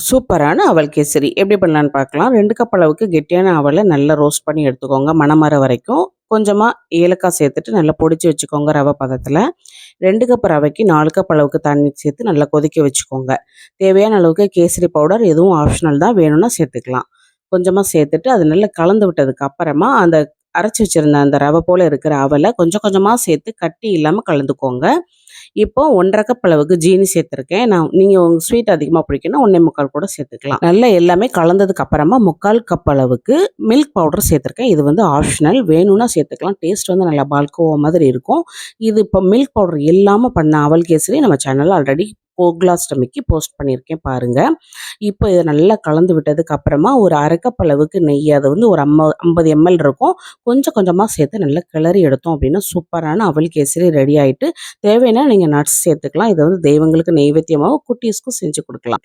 சூப்பரான அவல் கேசரி எப்படி பண்ணலான்னு பார்க்கலாம். 2 கப் அளவுக்கு கெட்டியான அவலை நல்லா ரோஸ்ட் பண்ணி எடுத்துக்கோங்க. மணம் வர வரைக்கும். கொஞ்சமாக ஏலக்காய் சேர்த்துட்டு நல்லா பொடிச்சு வச்சுக்கோங்க ரவை பதத்தில். 2 கப் ரவைக்கு 4 கப் அளவுக்கு தண்ணி சேர்த்து நல்லா கொதிக்க வச்சுக்கோங்க. தேவையான அளவுக்கு கேசரி பவுடர் எதுவும் ஆப்ஷனல் தான், வேணும்னா சேர்த்துக்கலாம். கொஞ்சமாக சேர்த்துட்டு அது நல்லா கலந்து விட்டதுக்கு அப்புறமா அந்த அரைச்சி வச்சுருந்த அந்த ரவை போல் இருக்கிற அவலை கொஞ்சம் கொஞ்சமாக சேர்த்து கட்டி இல்லாமல் கலந்துக்கோங்க. இப்போ 1.5 கப் அளவுக்கு ஜீனி சேர்த்துருக்கேன். நீங்கள் உங்கள் ஸ்வீட் அதிகமாக பிடிக்குன்னா 1.25 கூட சேர்த்துக்கலாம். நல்லா எல்லாமே கலந்ததுக்கு அப்புறமா 3/4 கப் அளவுக்கு மில்க் பவுடர் சேர்த்துருக்கேன். இது வந்து ஆப்ஷனல், வேணும்னா சேர்த்துக்கலாம். டேஸ்ட் வந்து நல்லா பால்கோவா மாதிரி இருக்கும். இது இப்போ மில்க் பவுடர் இல்லாமல் பண்ண அவல் கேசரி நம்ம சேனலில் ஆல்ரெடி கோகுலாஷ்டமிக்கு போஸ்ட் பண்ணியிருக்கேன் பாருங்கள். இப்போ இதை நல்லா கலந்து விட்டதுக்கு அப்புறமா ஒரு 1/2 கப் அளவுக்கு நெய், அது வந்து ஒரு 50 ml இருக்கும், கொஞ்சம் கொஞ்சமாக சேர்த்து நல்லா கிளறி எடுத்தோம் அப்படின்னா சூப்பரான அவல் கேசரி ரெடி ஆகிட்டு. தேவைன்னா நீங்கள் நட்ஸ் சேர்த்துக்கலாம். இதை வந்து தெய்வங்களுக்கு நெய்வேத்தியமாகவும் குட்டீஸ்க்கும் செஞ்சு கொடுக்கலாம்.